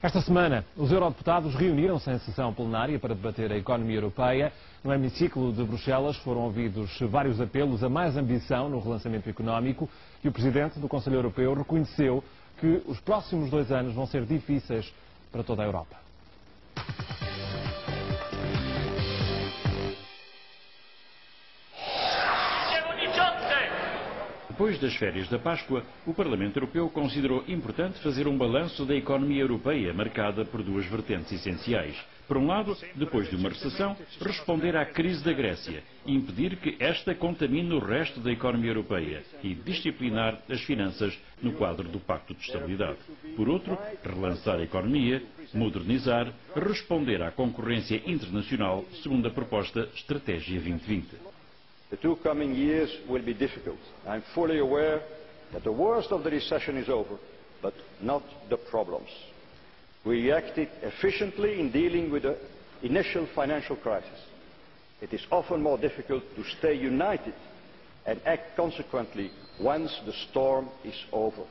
Esta semana, os eurodeputados reuniram-se em sessão plenária para debater a economia europeia. No hemiciclo de Bruxelas foram ouvidos vários apelos a mais ambição no relançamento económico e o Presidente do Conselho Europeu reconheceu que os próximos 2 anos vão ser difíceis para toda a Europa. Depois das férias da Páscoa, o Parlamento Europeu considerou importante fazer um balanço da economia europeia marcada por 2 vertentes essenciais. Por um lado, depois de uma recessão, responder à crise da Grécia e impedir que esta contamine o resto da economia europeia e disciplinar as finanças no quadro do Pacto de Estabilidade. Por outro, relançar a economia, modernizar, responder à concorrência internacional segundo a proposta Estratégia 2020. The 2 coming years will be difficult. I am fully aware that the worst of the recession is over, but not the problems. We reacted efficiently in dealing with the initial financial crisis. It is often more difficult to stay united and act consequently once the storm is over.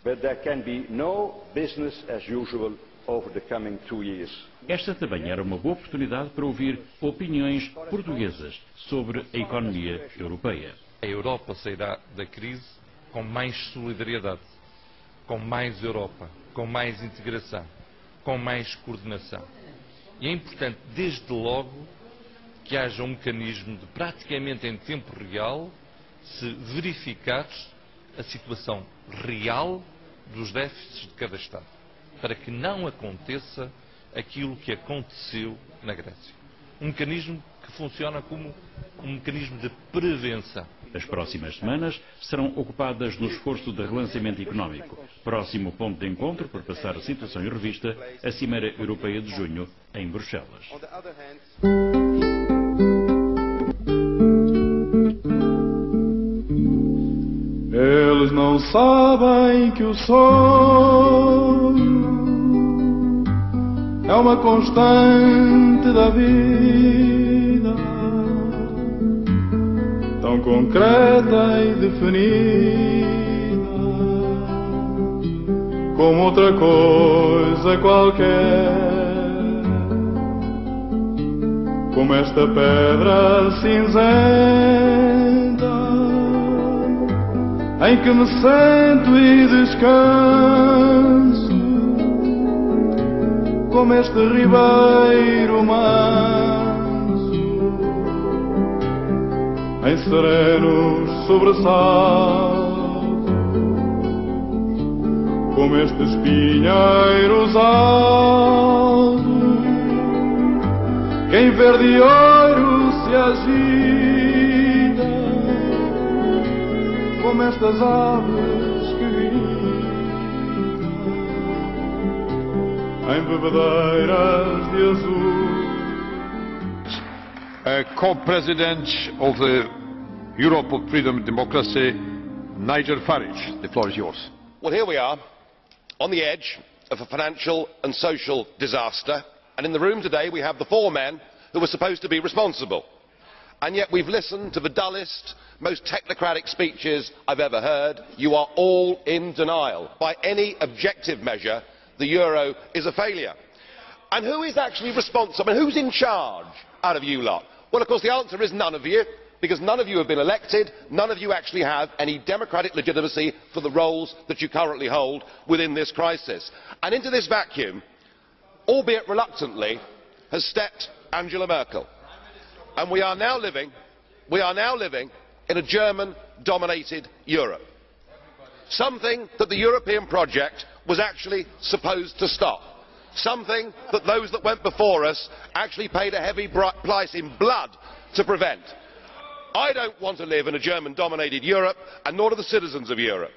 But there can be no business as usual over the coming 2 years. Esta também era uma boa oportunidade para ouvir opiniões portuguesas sobre a economia europeia. A Europa sairá da crise com mais solidariedade, com mais Europa, com mais integração, com mais coordenação. E é importante, desde logo, que haja um mecanismo de, praticamente em tempo real, se verificar a situação real dos déficits de cada Estado, para que não aconteça aquilo que aconteceu na Grécia. Um mecanismo que funciona como um mecanismo de prevenção. As próximas semanas serão ocupadas no esforço de relançamento económico. Próximo ponto de encontro para passar a situação em revista, a Cimeira Europeia de junho, em Bruxelas. Eles não sabem que o sonho é uma constante da vida, tão concreta e definida como outra coisa qualquer, como esta pedra cinzenta em que me sento e descanso, como este ribeiro manso, em serenos sobressaltos, como estes pinheiros altos, que em verde e ouro se agita, como estas aves que em bebedeiras de azul. Co-President of the Europe of Freedom and Democracy, Nigel Farage. The floor is yours. Well, here we are, on the edge of a financial and social disaster, and in the room today we have the 4 men who were supposed to be responsible. And yet we've listened to the dullest, most technocratic speeches I've ever heard. You are all in denial. By any objective measure, the euro is a failure. And who is actually responsible? And who's in charge out of you lot? Well, of course, the answer is none of you, because none of you have been elected, none of you actually have any democratic legitimacy for the roles that you currently hold within this crisis. And into this vacuum, albeit reluctantly, has stepped Angela Merkel. And we are now living in a German-dominated Europe. Something that the European project was actually supposed to stop. Something that those that went before us actually paid a heavy price in blood to prevent. I don't want to live in a German-dominated Europe, and nor do the citizens of Europe.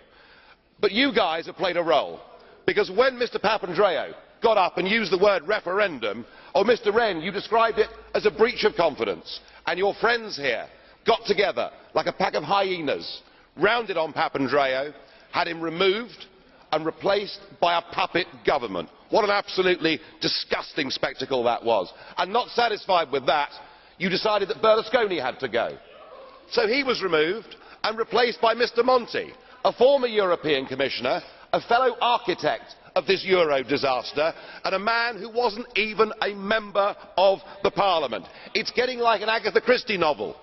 But you guys have played a role, because when Mr Papandreou got up and used the word referendum, or Mr Rehn, you described it as a breach of confidence, and your friends here got together like a pack of hyenas, rounded on Papandreou, had him removed and replaced by a puppet government. What an absolutely disgusting spectacle that was. And not satisfied with that, you decided that Berlusconi had to go. So he was removed and replaced by Mr Monti, a former European Commissioner, a fellow architect of this Euro disaster, and a man who wasn't even a member of the Parliament. It's getting like an Agatha Christie novel,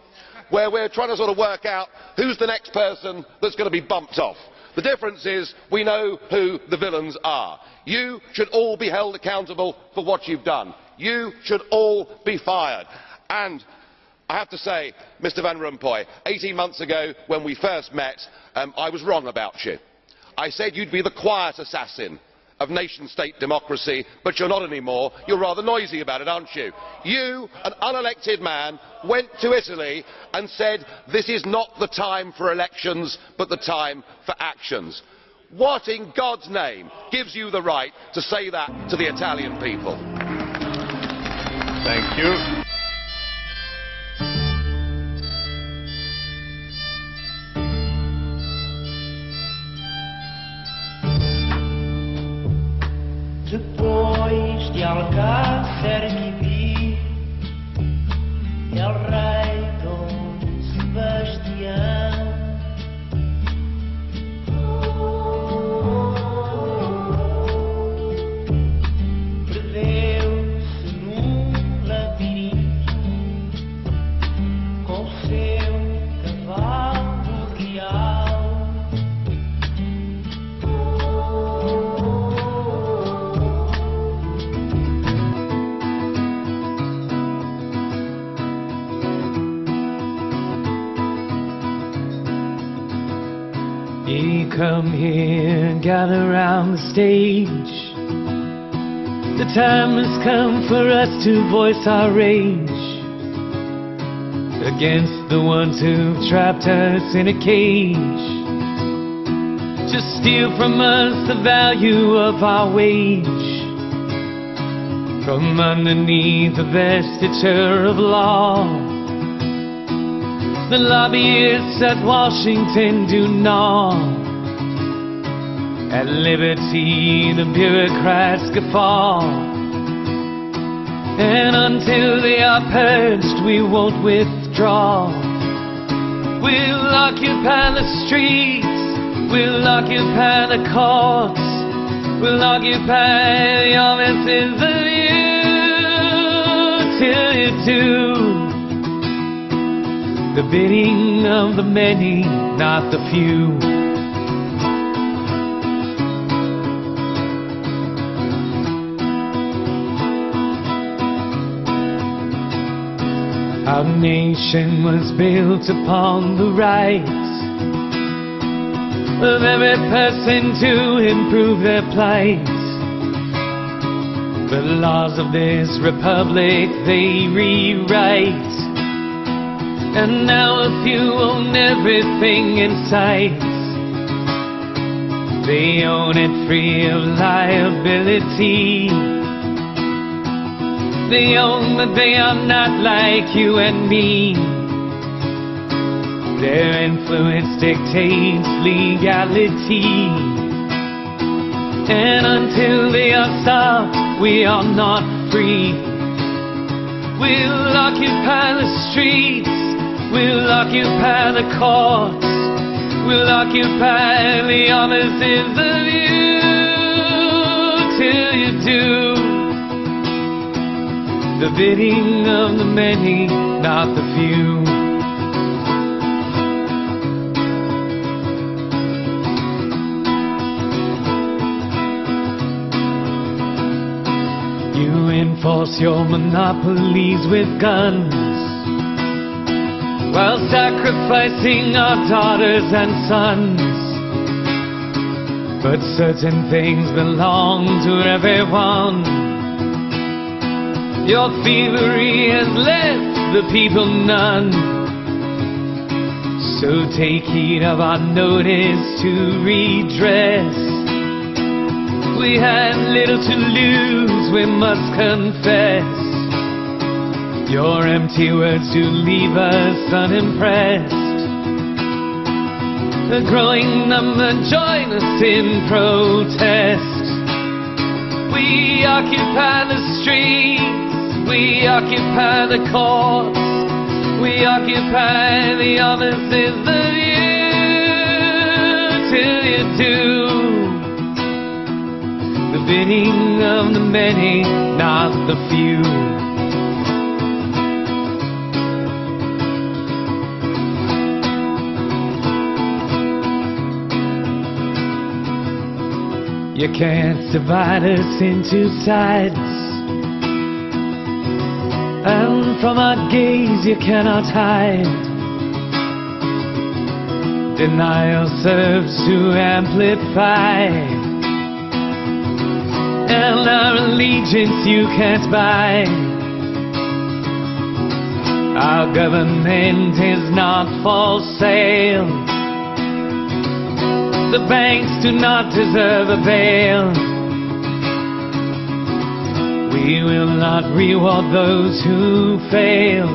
where we're trying to sort of work out who's the next person that's going to be bumped off. The difference is we know who the villains are. You should all be held accountable for what you've done. You should all be fired. And I have to say, Mr Van Rompuy, 18 months ago when we first met, I was wrong about you. I said you'd be the quiet assassin of nation-state democracy, but you're not anymore. You're rather noisy about it, aren't you? You, an unelected man, went to Italy and said this is not the time for elections, but the time for actions. What in God's name gives you the right to say that to the Italian people? Thank you. Depois de Alcácer Quibir, el rei Dom Sebastião perdeu-se num labirinto com seu cavalo real. Ye come here, gather round the stage. The time has come for us to voice our rage against the ones who've trapped us in a cage, to steal from us the value of our wage, from underneath the vestiture of law. The lobbyists at Washington do gnaw at liberty, the bureaucrats guffaw. And until they are purged, we won't withdraw. We'll occupy the streets, we'll occupy the courts, we'll occupy the offices of you till you do the bidding of the many, not the few. Our nation was built upon the rights of every person to improve their plight. The laws of this republic they rewrite, and now a few own everything in sight. They own it free of liability. They own that they are not like you and me. Their influence dictates legality, and until they are stopped, we are not free. We'll occupy the streets, we'll occupy the courts, we'll occupy the offices of you till you do the bidding of the many, not the few. You enforce your monopolies with guns, while sacrificing our daughters and sons. But certain things belong to everyone. Your thievery has left the people none. So take heed of our notice to redress. We had little to lose, we must confess. Your empty words do leave us unimpressed. A growing number join us in protest. We occupy the streets, we occupy the courts, we occupy the offices of you till you do bidding of the many, not the few. You can't divide us into sides, and from our gaze you cannot hide. Denial serves to amplify, and our allegiance you can't buy. Our government is not for sale. The banks do not deserve a bail. We will not reward those who fail.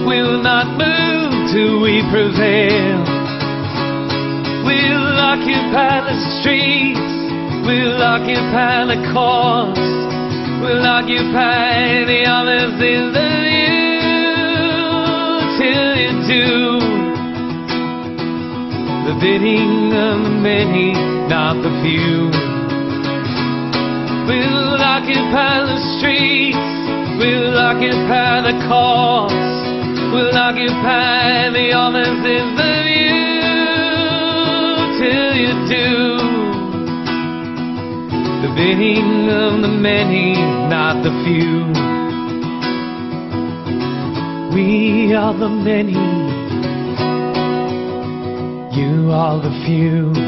We will not move till we prevail. We'll occupy the streets. We'll occupy the courts. We'll occupy the offices of you till you do the bidding of the many, not the few. We'll occupy the streets. We'll occupy the courts. We'll occupy the offices of you till you do the bidding of the many, not the few. We are the many, you are the few.